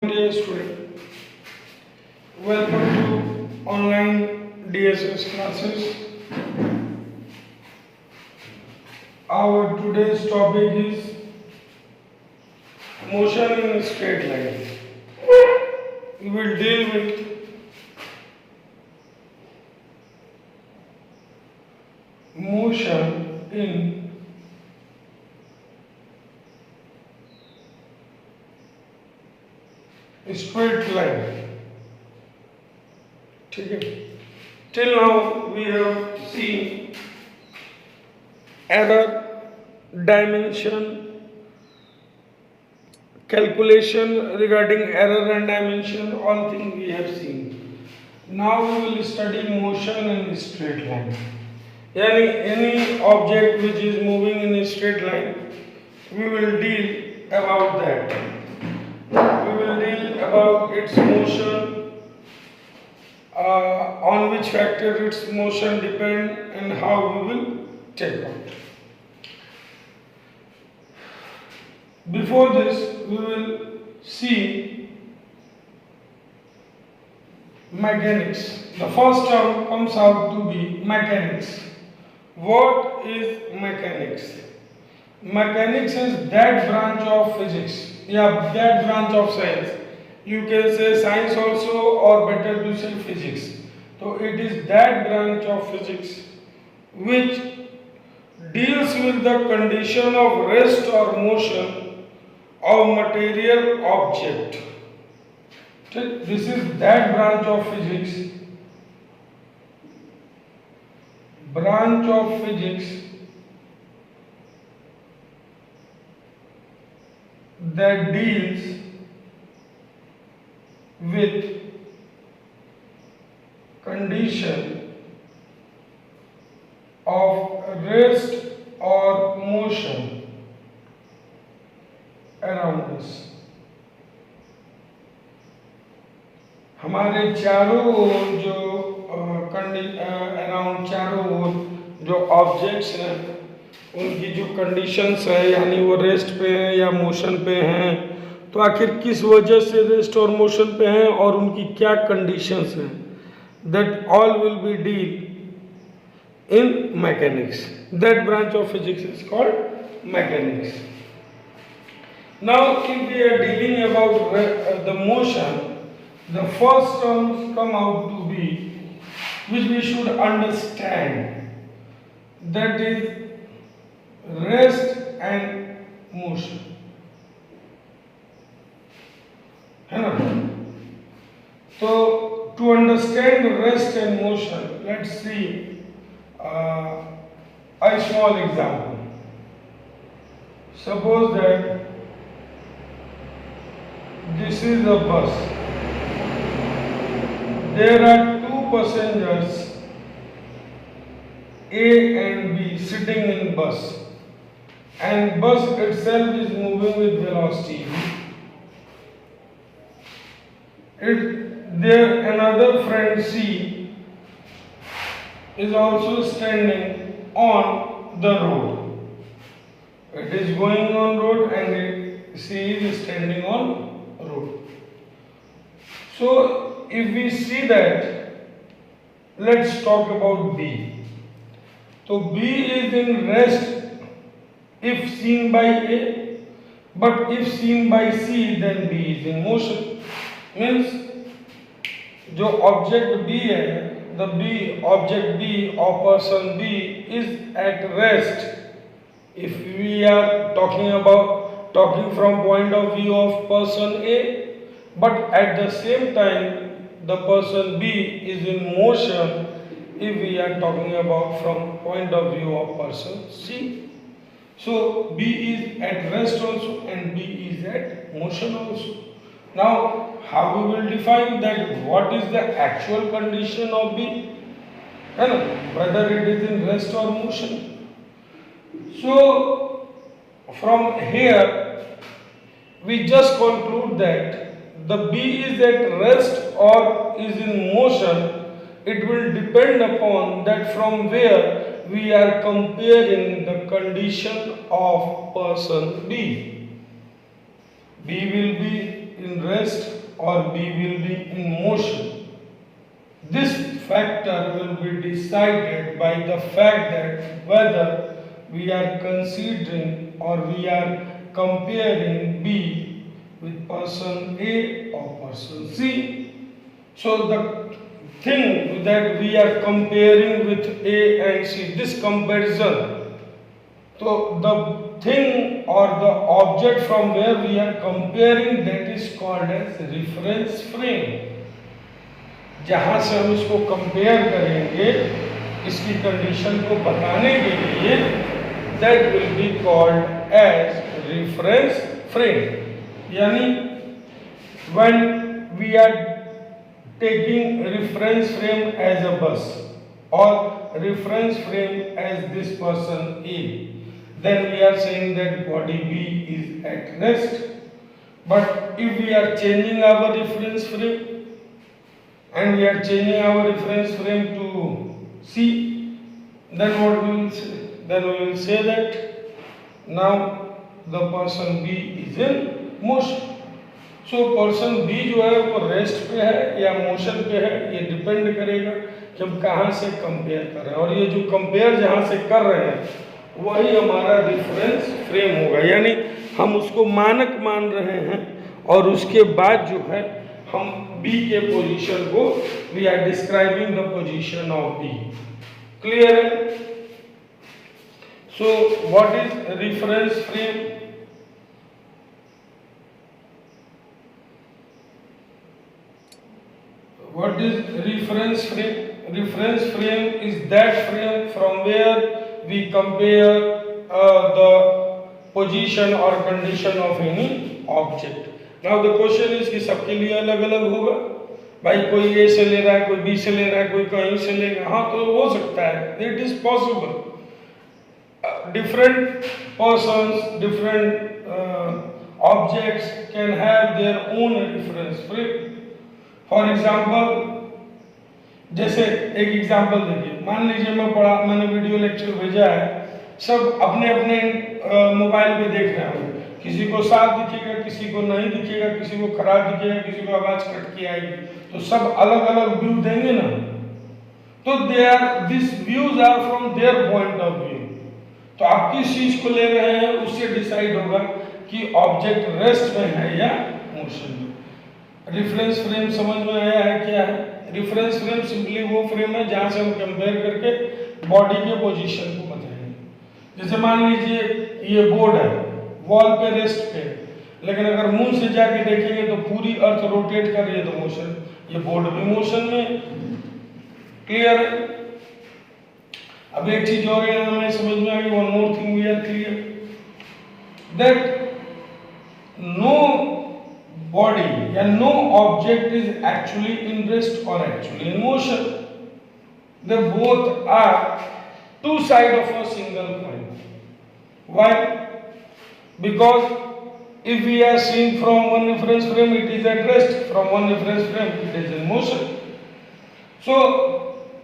Dear student, welcome to online DSS classes. Our today's topic is motion in a straight line. We will deal with motion in a straight line. ठीक है. Till now we have seen error, dimension, calculation regarding error and dimension, all things we have seen. Now we will study motion in a straight line. Yani any object which is moving in a straight line, we will deal about that. We will deal about its motion, on which factor its motion depend, and how we will check out. Before this, we will see mechanics. The first term comes out to be mechanics. What is mechanics? Mechanics is that branch of physics, that branch of science. You can say science also, or better to say physics. So it is that branch of physics which deals with the condition of rest or motion of material object. This is that branch of physics that deals with condition of rest or motion around us. हमारे चारों ओर जो around चारों ओर जो objects हैं उनकी जो conditions है, यानी वो रेस्ट पे हैं या मोशन पे हैं, तो आखिर किस वजह से रेस्ट और मोशन पे हैं और उनकी क्या कंडीशंस हैं, that all will be deal in mechanics. That branch of physics is called mechanics. Now if we are dealing about the motion, the first terms come out to be, which we should understand, that is rest and motion. है ना? So to understand rest and motion, let's see a small example. Suppose that this is a bus. There are two passengers, A and B, sitting in bus, and bus itself is moving with velocity. There another friend C is also standing on the road. It is going on road and C is standing on road. So if we see that, let's talk about B. So B is in rest if seen by A, but if seen by C, then B is in motion. Means जो object B है, the object B or person B is at rest. If we are talking from point of view of person A, but at the same time the person B is in motion if we are talking about from point of view of person C. So B is at rest also and B is at motion also. Now how we will define that what is the actual condition of B, whether it is in rest or motion. So from here we just conclude that the B is at rest or is in motion. It will depend upon that from where we are comparing the condition of person B. B will be in rest or B will be in motion. This factor will be decided by the fact that whether we are considering or we are comparing B with person A or person C. So the thing that we are comparing with A and C, this comparison, so the thing or the object from where we are comparing, that is called as reference frame. जहाँ से हम इसको compare करेंगे इसकी condition को बताने के लिए, that will be called as reference frame. यानी when we are taking reference frame as a bus or reference frame as this person A, then we are saying that body B is at rest. But if we are changing our reference frame and we are changing our reference frame to C, then what we will say? Then we will say that now the person B is in motion. So person B जो है वो rest पे है या motion पे है, ये depend करेगा कि हम कहाँ से कंपेयर कर रहे हैं, और ये जो कंपेयर जहाँ से कर रहे हैं वही हमारा रेफरेंस फ्रेम होगा, यानी हम उसको मानक मान रहे हैं और उसके बाद जो है हम B के पोजीशन को we are describing the position of B. Clear है? So what is reference frame? What is reference frame? Reference frame is that frame from where we compare the position or condition of any object. Now the question is कि सबके लिए अलग अलग होगा, भाई कोई A से ले रहा है, कोई B से ले रहा है, कोई कहीं से लेगा, हाँ तो हो सकता है, it is possible. Different persons, different objects can have their own reference frame. For example, जैसे एक एग्जाम्पल देखिए, मान लीजिए मैंने वीडियो लेक्चर भेजा है, सब अपने अपने मोबाइल पे देख रहे होंगे, किसी को साफ दिखेगा, किसी को नहीं दिखेगा, किसी को खराब दिखेगा, किसी को आवाज कट के आएगी, तो सब अलग अलग व्यू देंगे ना, तो they are this views are from their point of view. तो आप किस चीज को ले रहे हैं उससे डिसाइड होगा कि ऑब्जेक्ट रेस्ट में है या मोशन में. रेफरेंस फ्रेम समझ में आया है क्या है? रेफरेंस फ्रेम सिंपली वो फ्रेम है जहां से हम कंपेयर करके बॉडी के पोजीशन को बताएंगे. जैसे मान लीजिए ये बोर्ड है, वॉल पे रेस्ट पे, लेकिन अगर मुंह से जाके देखेंगे तो पूरी अर्थ रोटेट कर रही है तो मोशन, ये बोर्ड भी मोशन में. क्लियर है? अब एक चीज और है हमें समझ में आ गई. One more thing we are clear that no body and no object is actually in rest or actually in motion. They both are two sides of a single coin. Why? Because if we are seeing from one reference frame, it is at rest. From one reference frame, it is in motion. So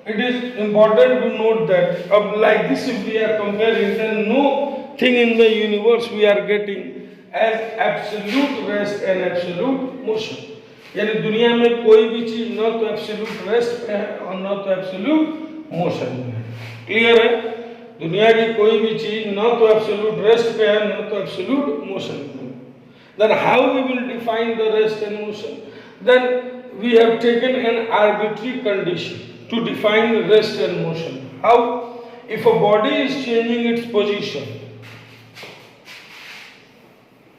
it is important to note that like this, if we are comparing, then no thing in the universe we are getting as absolute rest and absolute motion. यानी दुनिया में कोई भी चीज न तो absolute rest पे है और न तो एब्सोल्यूट मोशन में है. क्लियर है? दुनिया की कोई भी चीज न तो एब्सोल्यूट रेस्ट पे है न तो एब्सोल्यूट मोशन में है. Then how we will define the rest and motion? Then we have taken an arbitrary condition to define rest and motion. How? If a body is changing its position,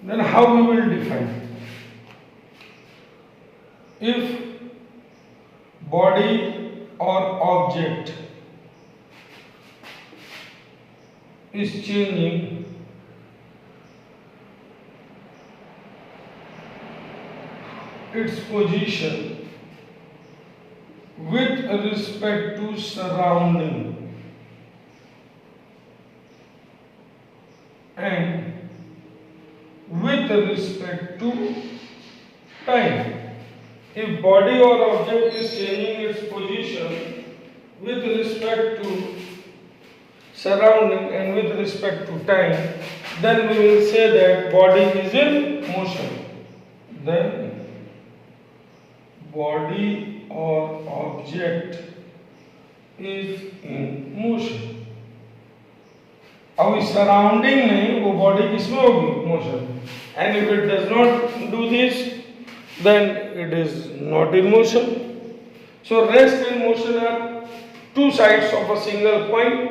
then how we will define? If body or object is changing its position with respect to surrounding and with respect to time. If body or object is changing its position with respect to surrounding and with respect to time, then we will say that body is in motion. then body or object is in motion. अब इस surrounding में वो body किसमें होगी? Motion. And if it does not do this then it is not in motion. So rest and motion are two sides of a single point.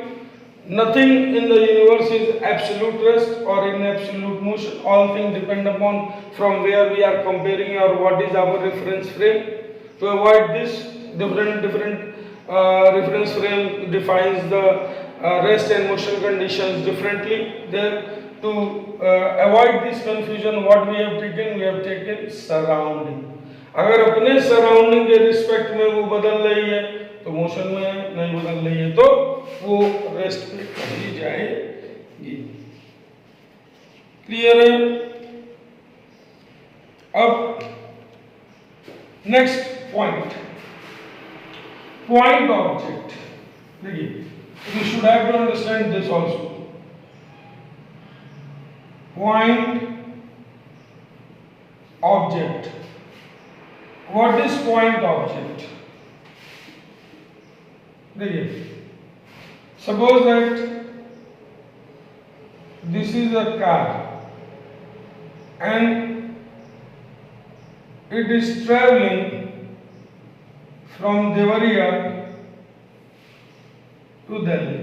Nothing in the universe is absolute rest or in absolute motion. All things depend upon from where we are comparing or what is our reference frame. To avoid this, different reference frame defines the rest and motion conditions differently. There, to avoid this confusion, what we have taken surrounding. अगर अपने surrounding के respect में वो बदल रही है तो motion में है, नहीं बदल रही है तो वो रेस्ट पे चली जाएगी. क्लियर है? अब नेक्स्ट पॉइंट ऑब्जेक्ट. देखिए, you should have to understand this also. Point object. What is point object? देखिए, suppose that this is a car and it is traveling from Devariya to Delhi.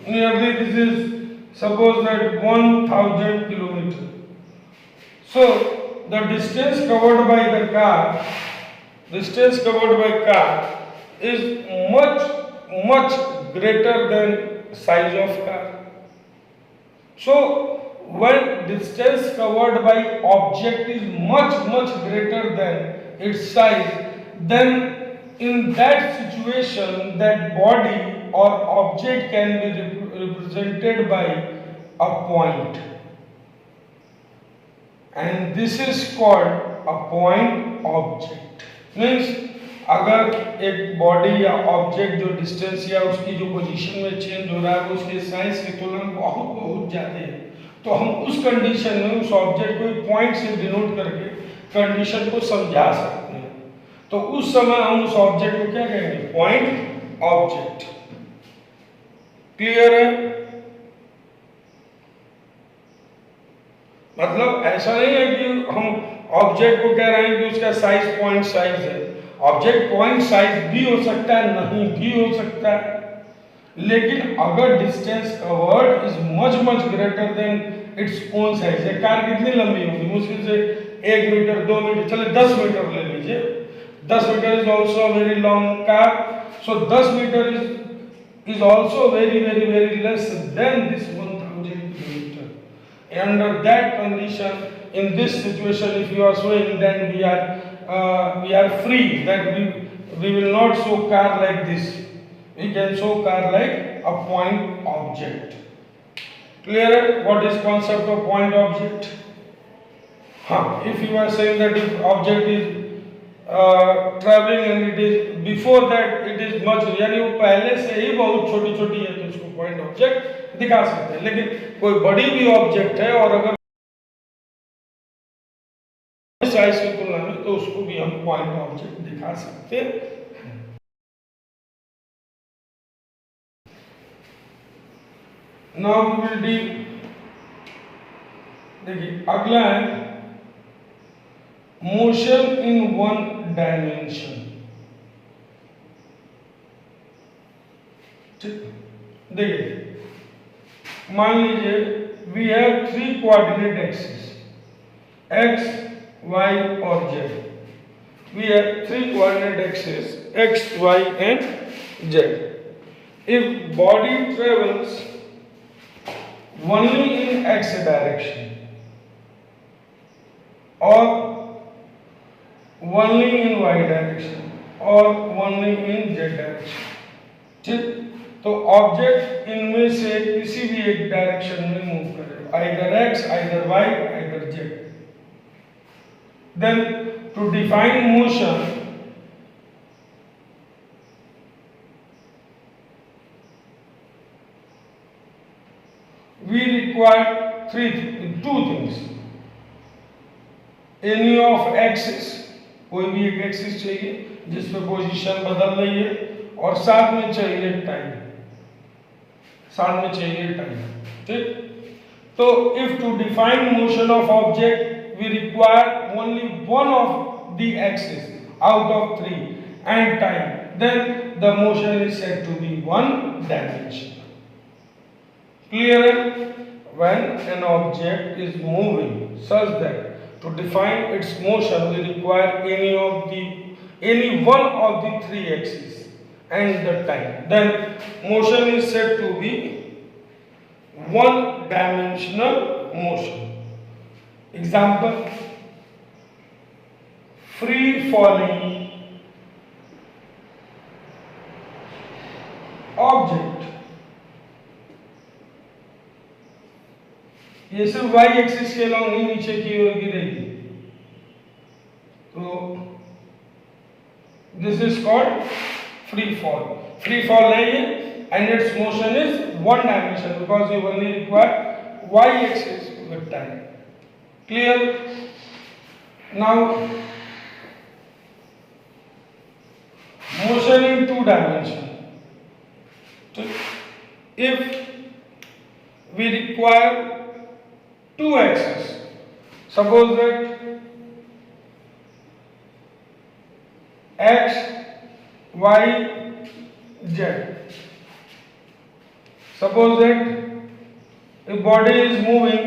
Nearly this is suppose that 1000 kilometers. So the distance covered by the car, is much greater than size of car. So when distance covered by object is much greater than its size, then in that situation that body or object can be represented by a point, and this is called a point object. Means अगर एक body या object जो distance या उसकी जो position में change हो रहा है वो उसके साइज की तुलना में बहुत ज़्यादा है, तो हम उस कंडीशन में उस ऑब्जेक्ट को एक पॉइंट से डिनोट करके कंडीशन को समझा सकते हैं. तो उस समय हम उस ऑब्जेक्ट को क्या कहेंगे? Point object. क्लियर है? मतलब ऐसा नहीं है कि हम ऑब्जेक्ट को कह रहे हैं कि उसका साइज पॉइंट साइज है. ऑब्जेक्ट पॉइंट साइज भी हो सकता है, नहीं भी हो सकता है, लेकिन अगर distance covered is much greater than its own size. Car कितनी लंबी होगी? मुश्किल से 1 मीटर 2 मीटर, चले 10 मीटर ले लीजिए. 10 meter is also a very long car. So 10 meter is also very less than this 1000 kilometer. Under that condition, in this situation, if you are showing, then we are free that we will not show car like this. We can show car like a point object. Clear? What is concept of point object? If you are saying that if object is traveling and it is before that it is much, यानी वो पहले से ही बहुत छोटी है तो उसको point object दिखा सकते हैं. लेकिन कोई बड़ी भी ऑब्जेक्ट है और अगर साइज की तुलना में तो उसको भी हम पॉइंट ऑब्जेक्ट दिखा सकते हैं. Now we will deal. देखिए, अगला है मोशन इन वन डायमेंशन. देखिए, मान लीजिए we have 3 coordinate axis, x, y और z. We have 3 coordinate axes, x, y and z. If body travels only in x direction or only in y direction or only in z direction, ठीक, तो object इनमें से किसी भी एक direction में move करेगा, either x, either y, either z. Then to define motion, we require two things. Any of axis, कोई भी एक एक्सिस चाहिए जिस पे पोजीशन बदल रही है, और साथ में चाहिए टाइम, ठीक। तो if to define motion of object we require only one of the axis out of three and time, then the motion is said to be one dimensional. Clear? When an object is moving such that to define its motion we require any one of the three axes and the time, then motion is said to be one dimensional motion. Example: free falling object, ये सिर्फ y axis के along ही नीचे की ओर गिरेगी, तो this is called free fall. Free fall नहीं है and its motion is one dimension because you only require y axis with time. Clear? Now motion in two dimension, if we require two axes, suppose that x, y, z, suppose that a body is moving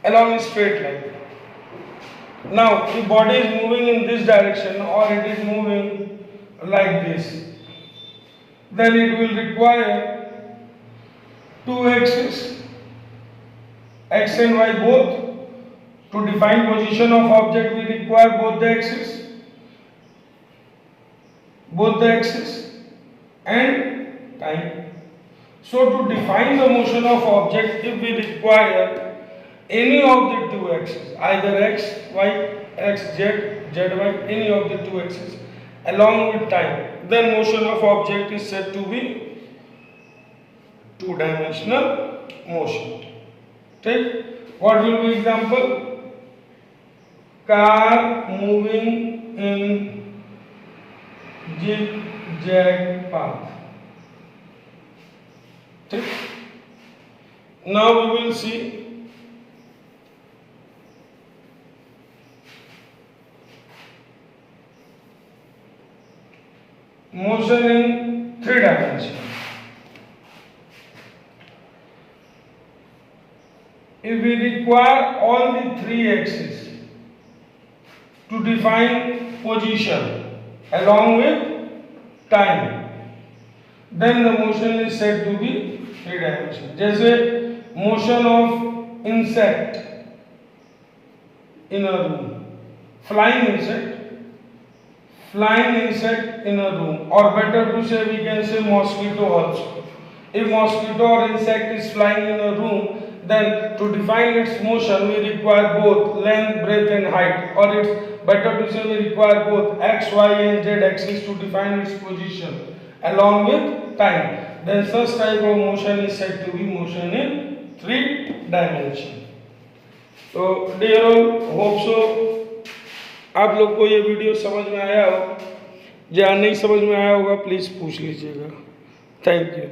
along a straight line. Now the body is moving in this direction or it is moving like this, then it will require two axes, x and y both. To define position of object we require both the axes and time. So to define the motion of object, if we require any of the two axes, either x, y, x, z, z, y, any of the two axes along with time, then motion of object is said to be two-dimensional motion. Take what will be example? Car moving in zigzag path. Take. Now we will see motion in three dimensions. If we require all the three axes to define position along with time, then the motion is said to be three dimensional. जैसे motion of insect in a room, flying insect in a room, or better to say we can say mosquito also. If mosquito or insect is flying in a room, then to define its motion we require both length, breadth and height, or it's better to say we require both x, y and z axis to define its position along with time. Then such type of motion is said to be motion in three dimension. So dear all, hope so आप लोग को ये video समझ में आया हो। जहाँ नहीं समझ में आया होगा प्लीज़ पूछ लीजिएगा। Thank you.